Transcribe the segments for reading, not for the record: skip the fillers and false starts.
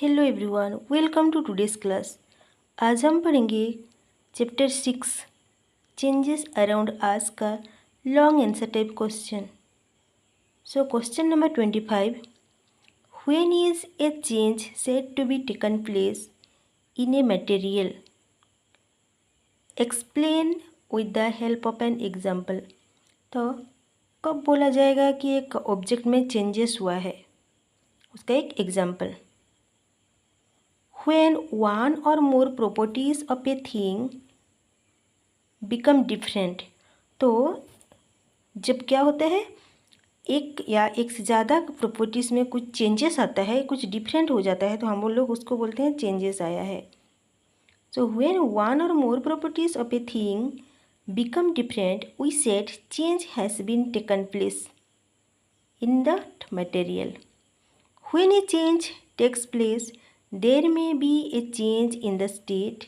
Hello everyone, welcome to today's class. आज हम पढ़ेंगे चैप्टर 6 चेंजेस अराउंड आस का long answer type question. So question number 25, when is a change said to be taken place in a material, explain with the help of an example. तो कब बोला जाएगा कि एक ऑब्जेक्ट में changes हुआ है, उसका एक example. When one or more properties of a thing become different, तो जब क्या होता है, एक या एक से ज़्यादा प्रॉपर्टीज़ में कुछ चेंजेस आता है, कुछ डिफरेंट हो जाता है, तो हम लोग उसको बोलते हैं चेंजेस आया है। सो when one or more properties of a thing become different, we said change has been taken place in that material. When a change takes place, there may be a change in the state,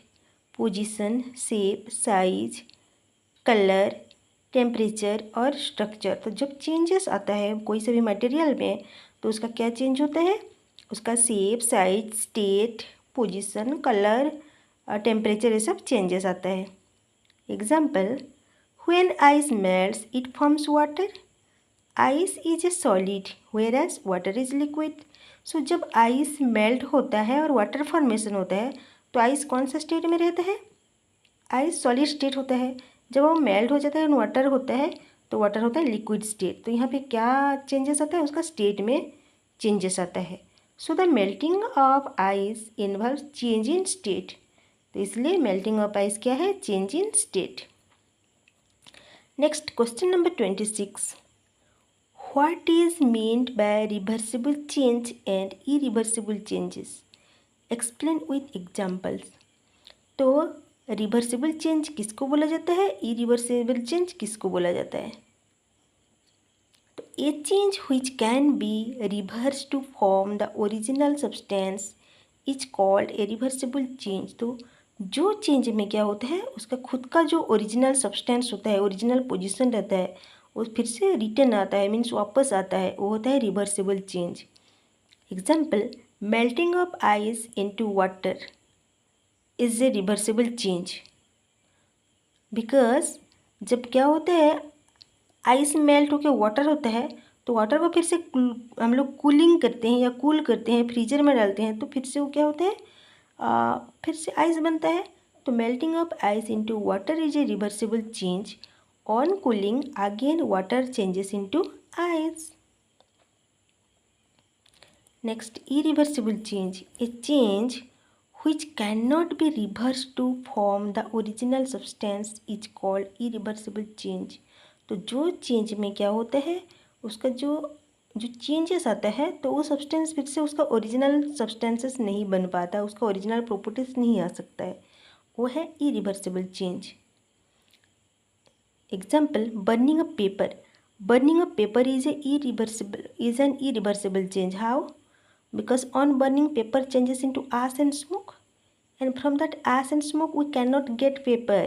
position, shape, size, color, temperature और structure. तो जब changes आता है कोई से भी material में, तो उसका क्या चेंज होता है, उसका shape, size, state, position, colour और टेम्परेचर, ये सब चेंजेस आता है। Example, when ice melts it forms water. Ice is a solid whereas water is liquid. So जब आइस मेल्ट होता है और वाटर फॉर्मेशन होता है, तो आइस कौन सा स्टेट में रहता है, आइस सॉलिड स्टेट होता है। जब वो मेल्ट हो जाता है और वाटर होता है, तो वाटर होता है लिक्विड स्टेट। तो यहाँ पे क्या चेंजेस आता है, उसका स्टेट में चेंजेस आता है। So the melting of ice involve change in state. तो इसलिए मेल्टिंग ऑफ आइस क्या है, change in state. Next question number 26, What is meant by reversible change and irreversible changes? Explain with examples. तो reversible change किसको बोला जाता है, irreversible change किसको बोला जाता है। तो ए change which can be reversed to form the original substance is called a reversible change। तो जो चेंज में क्या होता है, उसका खुद का जो ओरिजिनल सब्सटेंस होता है, ओरिजिनल पोजीशन रहता है, वो फिर से रिटर्न आता है, मीन्स वापस आता है, वो होता है reversible change. Example, melting of ice into water is a reversible change. Because जब क्या होता है, आइस मेल्ट होकर वाटर होता है, तो वाटर को फिर से हम लोग कूलिंग करते हैं या कूल करते हैं, फ्रीजर में डालते हैं, तो फिर से वो क्या होता है, फिर से आइस बनता है। तो melting of ice into water is a reversible change. On cooling, again water changes into ice. Next, irreversible change. A change which cannot be reversed to form the original substance is called irreversible change। तो जो change में क्या होता है, उसका जो changes आता है, तो वो सब्सटेंस फिर से उसका ओरिजिनल सब्सटेंसेस नहीं बन पाता, उसका ओरिजिनल प्रॉपर्टीज नहीं आ सकता है, वो है irreversible change। Example, burning a paper. Burning a paper is an irreversible change. How? Because on burning, paper changes into ash and smoke, and from that ash and smoke we cannot get paper।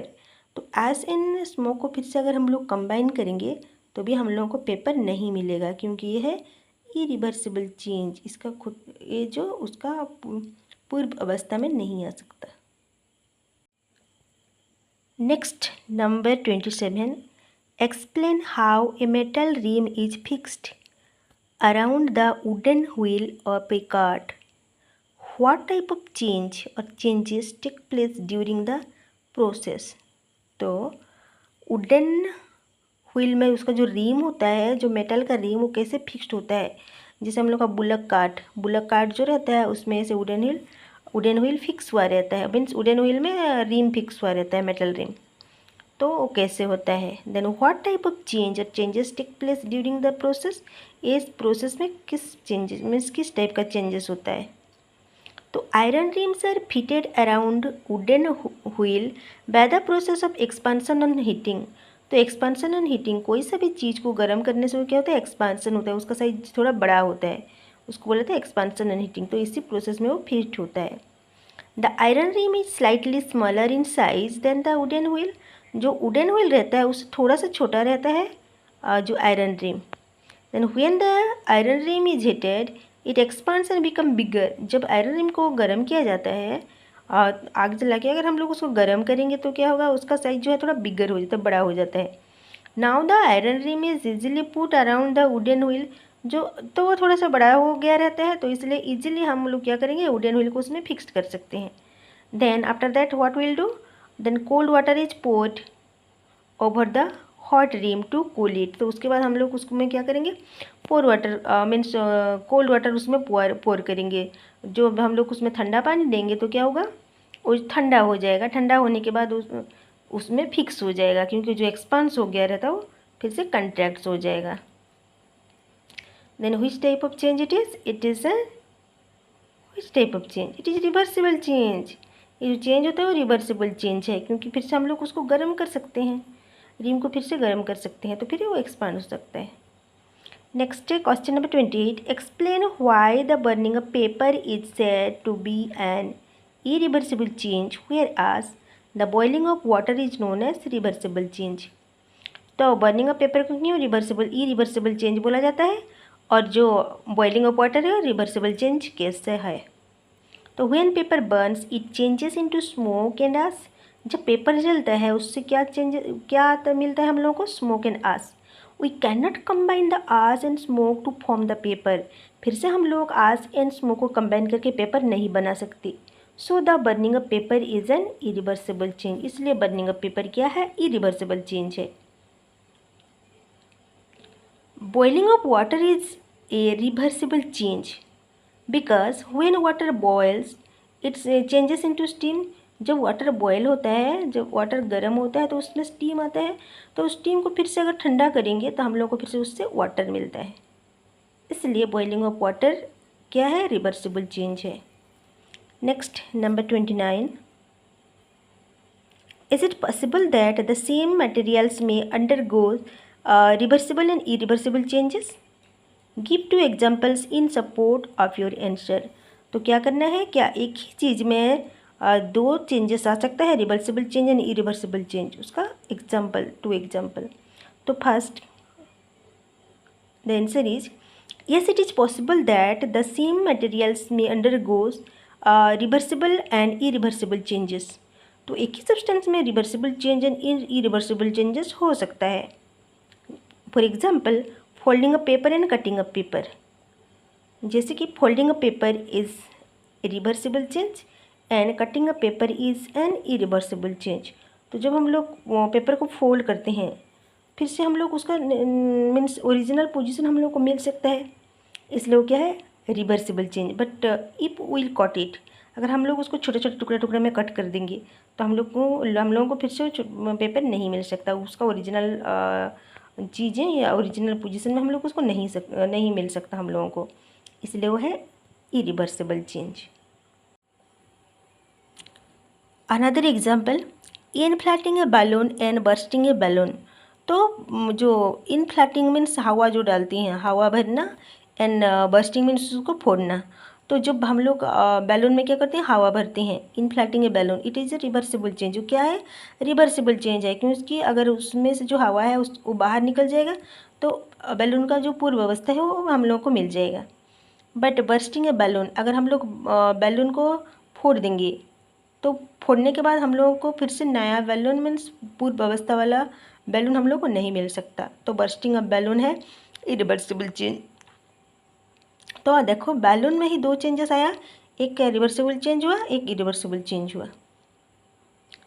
तो ash and smoke को फिर से अगर हम लोग combine करेंगे, तो भी हम लोगों को पेपर नहीं मिलेगा, क्योंकि ये है irreversible change। इसका खुद ये जो उसका पूर्व अवस्था में नहीं आ सकता। Next, number 27, explain how a metal rim is fixed around the wooden wheel of a cart. What type of change or changes take place during the process? तो वुडन व्हील में उसका जो रिम होता है, जो मेटल का rim, वो कैसे फिक्स्ड होता है, जैसे हम लोग का बुलक कार्ट जो रहता है, उसमें से वुडन व्हील फिक्स हुआ रहता है, मीन्स वुडन व्हील में रिम फिक्स हुआ रहता है, मेटल रिम। तो वो कैसे होता है, then what type of change or changes take place during the process. इस प्रोसेस में किस चेंजेस मीन्स किस टाइप का चेंजेस होता है। तो iron rims are fitted around wooden wheel by the process of expansion and heating. तो expansion and heating, कोई सा भी चीज़ को गर्म करने से क्या होता है, एक्सपांसन होता है, उसका साइज थोड़ा बड़ा होता है, उसको बोला था एक्सपांसन एंड हीटिंग। तो इसी प्रोसेस में वो फिट होता है। The iron rim is slightly smaller in size than the wooden wheel. जो वुडन व्हील रहता है उससे थोड़ा सा छोटा रहता है जो iron rim. Then when the iron rim is heated it expands and become bigger. जब आयरन रिम को गर्म किया जाता है, आग जला के अगर हम लोग उसको गर्म करेंगे तो क्या होगा, उसका साइज जो है थोड़ा बिगर हो जाता है, बड़ा हो जाता है। Now the iron rim is easily put around the wooden wheel. जो तो वो थोड़ा सा बड़ा हो गया रहता है, तो इसलिए इजीली हम लोग क्या करेंगे, वुडन व्हील को उसमें फिक्स कर सकते हैं। Then after that what will do, then cold water is poured over the hot rim to cool it. तो उसके बाद हम लोग उसमें क्या करेंगे, pour water means cold water उसमें पोर करेंगे। जो हम लोग उसमें ठंडा पानी देंगे तो क्या होगा, वो ठंडा हो जाएगा। ठंडा होने के बाद उसमें फिक्स हो जाएगा, क्योंकि जो एक्सपांस हो गया रहता है वो फिर से कंट्रैक्ट हो जाएगा। Then which type of change it is, it is which type of change, it is reversible change. ये जो चेंज होता है वो रिवर्सिबल चेंज है, क्योंकि फिर से हम लोग उसको गर्म कर सकते हैं, रिम को फिर से गर्म कर सकते हैं, तो फिर वो एक्सपांड हो सकता है। नेक्स्ट है question number 28, explain why the burning of paper is said to be an irreversible change whereas the boiling of water is known as reversible change। तो बर्निंग ऑफ पेपर को क्यों इरिवर्सिबल चेंज बोला जाता है, और जो boiling of water है reversible change कैसे है। तो when paper burns it changes into smoke and ash. जब पेपर जलता है उससे क्या मिलता है हम लोगों को, smoke and ash. We can not combine the ash and smoke to form the paper. फिर से हम लोग आस एंड स्मोक को कंबाइन करके पेपर नहीं बना सकते। So the burning of paper is an irreversible change. इसलिए बर्निंग ऑफ पेपर क्या है, इरिवर्सिबल चेंज है। Boiling of water is a reversible change because when water boils it's changes into steam. जब water boil होता है, जब water गर्म होता है तो उसमें स्टीम आता है, तो उस स्टीम को फिर से अगर ठंडा करेंगे तो हम लोग को फिर से उससे वाटर मिलता है। इसलिए बॉइलिंग ऑफ वाटर क्या है, रिवर्सिबल चेंज है। Next number 29, is it possible that the same materials में undergo reversible and irreversible changes. Give two examples in support of your answer. तो क्या करना है, क्या एक ही चीज़ में दो चेंजेस आ सकता है, reversible change and irreversible change. उसका एग्जाम्पल, टू एग्जाम्पल। तो first the answer is yes, it is possible that the same materials may undergoes reversible and irreversible changes। तो एक ही सब्सटेंस में reversible change and irreversible changes हो सकता है। For example folding a paper and cutting a paper. जैसे कि folding a paper is reversible change and cutting a paper is an irreversible change. तो जब हम लोग पेपर को फोल्ड करते हैं, फिर से हम लोग उसका मीन्स ओरिजिनल पोजीशन हम लोग को मिल सकता है, इसलिए वो क्या है, reversible change. But if will cut it, अगर हम लोग उसको छोटे छोटे टुकड़े टुकड़े में कट कर देंगे तो हम लोगों को फिर से पेपर नहीं मिल सकता, उसका ओरिजिनल चीज़ें या ओरिजिनल पोजीशन में हम लोग उसको नहीं मिल सकता हम लोगों को, इसलिए वो है irreversible change. Another example, inflating a balloon and bursting a balloon. तो जो इनफ्लेटिंग मीन्स हवा जो डालती हैं, हवा भरना, एंड बर्स्टिंग मीन्स उसको फोड़ना। तो जब हम लोग बैलून में क्या करते हैं, हवा भरते हैं, inflating a balloon, it is a reversible change. जो क्या है, रिवर्सिबल चेंज है, क्योंकि अगर उसमें से जो हवा है वो बाहर निकल जाएगा तो बैलून का जो पूर्व अवस्था है वो हम लोग को मिल जाएगा। बट बर्स्टिंग ए बैलून, अगर हम लोग बैलून को फोड़ देंगे तो फोड़ने के बाद हम लोगों को फिर से नया बैलून मीन्स पूर्व अवस्था वाला बैलून हम लोग को नहीं मिल सकता। तो बर्स्टिंग ऑफ बैलून है इरिवर्सिबल चेंज। तो देखो बैलून में ही दो चेंजेस आया, एक रिवर्सिबल चेंज हुआ, एक इरिवर्सिबल चेंज हुआ।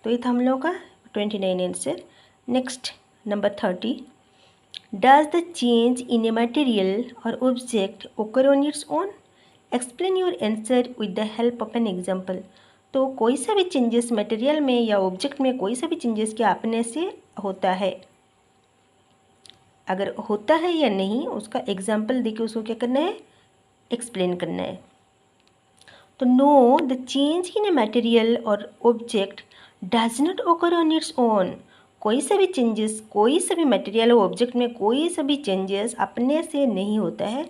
तो ये था हम लोगों का 29 answer. Next number 30, does the change in a material और ऑब्जेक्ट ओकर on its own. Explain your answer with the help of an example. तो कोई सा भी चेंजेस मटेरियल में या ऑब्जेक्ट में कोई सा भी चेंजेस क्या अपने से होता है, अगर होता है या नहीं उसका एग्जाम्पल देके उसको क्या करना है, एक्सप्लेन करना है। तो no, the change in a material और object does not occur on its own. कोई सा भी चेंजेस, कोई सा भी मटेरियल और ऑब्जेक्ट में कोई सा भी चेंजेस अपने से नहीं होता है।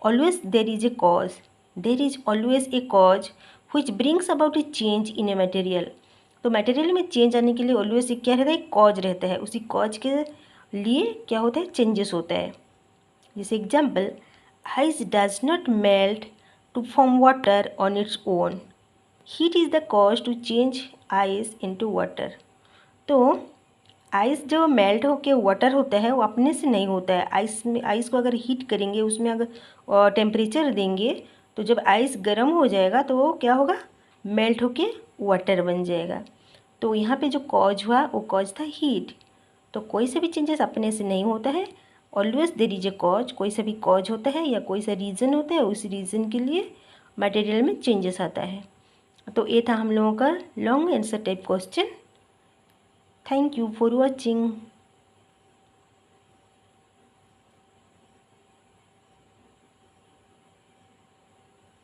Always there is a cause, there is always a cause which brings about a change in a material। तो मटेरियल में चेंज आने के लिए ऑलवेज क्या रहता है, कॉज रहता है, उसी कॉज के लिए क्या होता है, चेंजेस होता है। जैसे example, ice does not melt to form water on its own. Heat is the cause to change ice into water. तो आइस जो मेल्ट होके वाटर होता है वो अपने से नहीं होता है। आइस को अगर हीट करेंगे, उसमें अगर टेम्परेचर देंगे तो जब आइस गर्म हो जाएगा तो वो क्या होगा, मेल्ट होके वाटर बन जाएगा। तो यहाँ पे जो कॉज हुआ वो कॉज था हीट। तो कोई सा भी चेंजेस अपने से नहीं होता है, always there is a cause. कोई सा भी कॉज होता है या कोई सा रीज़न होता है, उस रीज़न के लिए मटेरियल में चेंजेस आता है। तो ये था हम लोगों का long answer type question. Thank you for watching.